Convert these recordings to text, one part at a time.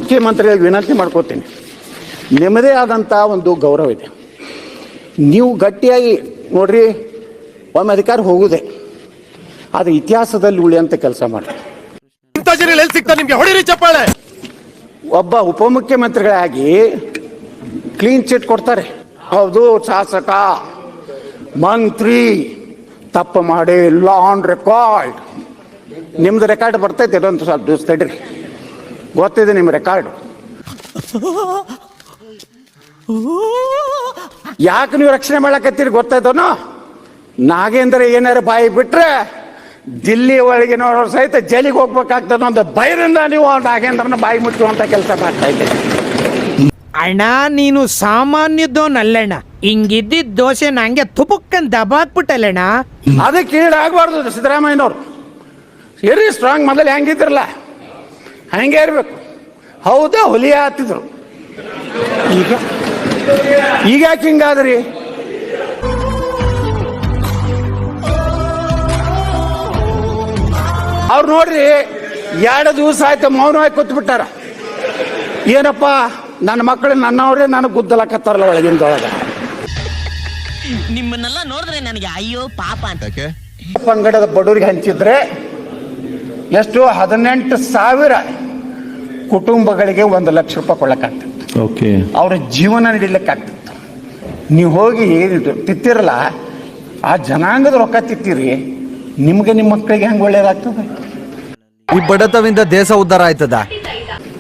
ಮುಖ್ಯಮಂತ್ರಿಗಳಿಗೆ ವಿನಂತಿ ಮಾಡ್ಕೋತೀನಿ, ನಿಮ್ಮದೇ ಆದಂಥ ಒಂದು ಗೌರವ ಇದೆ. ನೀವು ಗಟ್ಟಿಯಾಗಿ ನೋಡ್ರಿ, ಒಮ್ಮೆ ಅಧಿಕಾರ ಹೋಗುದೇ ಅದು ಇತಿಹಾಸದಲ್ಲಿ ಉಳಿಯಂತ ಕೆಲಸ ಮಾಡಿ. ಒಬ್ಬ ಉಪಮುಖ್ಯಮಂತ್ರಿಗಳಾಗಿ ಕ್ಲೀನ್ ಚಿಟ್ ಕೊಡ್ತಾರೆ. ಹೌದು, ಶಾಸಕ ಮಂತ್ರಿ ತಪ್ಪು ಮಾಡಿ ಲಾ ಆನ್ ರೆಕಾರ್ಡ್. ನಿಮ್ದು ರೆಕಾರ್ಡ್ ಬರ್ತೈತೆ, ಇದೊಂದು ಸ್ವಲ್ಪ ದಿವಸ ತಡ್ರಿ, ಗೊತ್ತಿದೆ ನಿಮ್ಮ ರೆಕಾರ್ಡ್. ಯಾಕೆ ನೀವು ರಕ್ಷಣೆ ಮಾಡಕತ್ತೀರಿ ಗೊತ್ತಾಯ್ತನೋ? ನಾಗೇಂದ್ರ ಏನಾರು ಬಾಯಿ ಬಿಟ್ರೆ ದಿಲ್ಲಿ ಒಳಗಿನವರು ಸಹಿತ ಜೈಲಿಗೆ ಹೋಗ್ಬೇಕಾಗ್ತದ ಅಂತ ಭಯದಿಂದ ನೀವು ನಾಗೇಂದ್ರನ ಬಾಯಿ ಮುಚ್ಚುವಂತ ಕೆಲಸ ಮಾಡ್ತಾ ಇದ್ದೀರಿ. ಅಣ್ಣ ನೀನು ಸಾಮಾನ್ಯದೋನಲ್ಲಣ್ಣ, ಹಿಂಗಿದ್ದಿದ್ದ ದೋಸೆ ನಂಗೆ ತುಪುಕ್ಕನ್ ದಬಾಕ್ಬಿಟ್ಟಲ್ಲಣ್ಣ. ಅದಕ್ಕೆ ಈಡಾಗಬಾರ್ದು. ಸಿದ್ದರಾಮಯ್ಯನವ್ರು ಇರಿ ಸ್ಟ್ರಾಂಗ್, ಮೊದಲು ಹೆಂಗಿದ್ರಲ್ಲ ಹಂಗೆ ಇರ್ಬೇಕು. ಹೌದಾ, ಹುಲಿ ಹತ್ತಿದ್ರು, ಈಗ ಯಾಕೆ ಹಿಂಗಾದ್ರಿ? ಅವ್ರು ನೋಡ್ರಿ 2 ದಿವಸ ಆಯ್ತು ಮೌನವಾಗಿ ಕೂತ್ಬಿಟ್ಟಾರ. ಏನಪ್ಪ, ನನ್ನ ಮಕ್ಕಳು ನನ್ನವರೇ ನನಗೆ ಗುದ್ದಲಕತ್ತಾರಲ್ಲ ಒಳಗಿಂದೊಳಗ. ನಿಮ್ಮನ್ನೆಲ್ಲ ನೋಡಿದ್ರೆ ನನಗೆ ಅಯ್ಯೋ ಪಾಪ ಅಂತ. ಪಂಗಡದ ಬಡವರಿಗೆ ಹಂಚಿದ್ರೆ ಎಷ್ಟು 18,000 ಕುಟುಂಬಗಳಿಗೆ 1 ಲಕ್ಷ ರೂಪಾಯಿ ಕೊಳ್ಳಕ್ಕಾಗ್ತಿತ್ತು. ಅವ್ರ ಜೀವನ ನಡೀಲಿಕ್ಕಾಗ್ತಿತ್ತು. ನೀವು ಹೋಗಿ ತಿತ್ತಿರಲ್ಲ, ಆ ಜನಾಂಗದ ರೊಕ್ಕ ತಿತ್ತೀರಿ, ನಿಮ್ಗೆ ನಿಮ್ಮ ಮಕ್ಕಳಿಗೆ ಹೆಂಗೆ ಒಳ್ಳೇದಾಗ್ತದೆ? ಈ ಬಡತವಿಂದ ದೇಶ ಉದ್ಧಾರ ಆಯ್ತದ?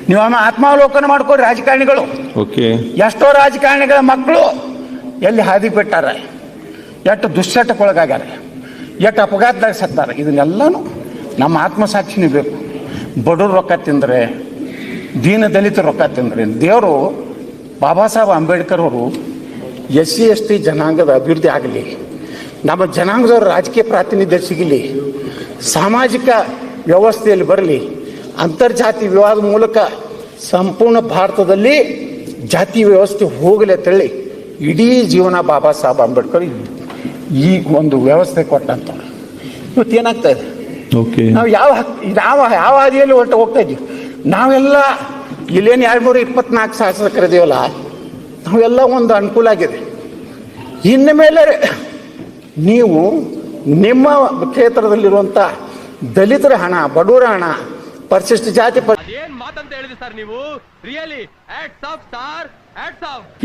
ನೀವು ಆತ್ಮಾವಲೋಕನ ಮಾಡ್ಕೊರಿ. ರಾಜಕಾರಣಿಗಳು, ಎಷ್ಟೋ ರಾಜಕಾರಣಿಗಳ ಮಕ್ಕಳು ಎಲ್ಲಿ ಹಾದಿ ಬಿಟ್ಟಾರ, ಎಷ್ಟು ದುಶ್ಚಟಕ್ಕೊಳಗಾಗ್ಯಾರ, ಎಷ್ಟು ಅಪಘಾತದಾಗ ಸತ್ತಾರ. ಇದನ್ನೆಲ್ಲನೂ ನಮ್ಮ ಆತ್ಮಸಾಕ್ಷಿನೇ ಬೇಕು. ಬಡವ್ರ ರೊಕ್ಕ ತಿಂದರೆ, ದೀನ ದಲಿತ ರೊಕ್ಕ ತಿಂದರೆ, ದೇವರು ಬಾಬಾ ಸಾಹೇಬ್ ಅಂಬೇಡ್ಕರ್ ಅವರು SC ST ಜನಾಂಗದ ಅಭಿವೃದ್ಧಿ ಆಗಲಿ, ನಮ್ಮ ಜನಾಂಗದವರು ರಾಜಕೀಯ ಪ್ರಾತಿನಿಧ್ಯ ಸಿಗಲಿ, ಸಾಮಾಜಿಕ ವ್ಯವಸ್ಥೆಯಲ್ಲಿ ಬರಲಿ, ಅಂತರ್ಜಾತಿ ವಿವಾದ ಮೂಲಕ ಸಂಪೂರ್ಣ ಭಾರತದಲ್ಲಿ ಜಾತಿ ವ್ಯವಸ್ಥೆ ಹೋಗಲಿ ಅಂತೇಳಿ ಇಡೀ ಜೀವನ ಬಾಬಾ ಸಾಹೇಬ್ ಅಂಬೇಡ್ಕರ್ ಈ ಒಂದು ವ್ಯವಸ್ಥೆ ಕೊಟ್ಟಂತ. ಇವತ್ತೇನಾಗ್ತಾ ಇದೆ? ನಾವು ಯಾವ ಹಾದಿಯಲ್ಲಿ ಹೋಗ್ತಾ ಇದ್ದೀವಿ? ನಾವೆಲ್ಲ ಇಲ್ಲೇನು 224 ಶಾಸಕರಿದೀವಲ್ಲ, ನಾವೆಲ್ಲ ಒಂದು ಅನುಕೂಲ ಆಗಿದೆ. ಇನ್ನು ಮೇಲೆ ನೀವು ನಿಮ್ಮ ಕ್ಷೇತ್ರದಲ್ಲಿರುವಂಥ ದಲಿತರ ಹಣ, ಬಡವರ ಹಣ, ಪರಿಶಿಷ್ಟ ಜಾತಿ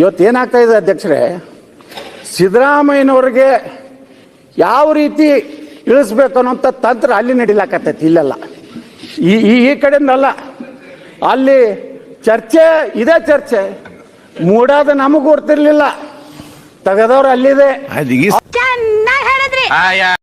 ಇವತ್ತೇನಾಗ್ತಾ ಇದೆ ಅಧ್ಯಕ್ಷರೇ, ಸಿದ್ದರಾಮಯ್ಯನವ್ರಿಗೆ ಯಾವ ರೀತಿ ಇಳಿಸ್ಬೇಕು ಅನ್ನೋಂಥ ತಂತ್ರ ಅಲ್ಲಿ ನಡೀಲಾಕತ್ತೈತಿ. ಇಲ್ಲೆಲ್ಲ ಈ ಕಡೆಯಿಂದಲ್ಲ, ಅಲ್ಲಿ ಚರ್ಚೆ ಇದೇ ಚರ್ಚೆ. ಮೂಡಾದ ನಮಗೂ ಗೊತ್ತಿರ್ಲಿಲ್ಲ, ತೆಗೆದವ್ರು ಅಲ್ಲಿದೆ.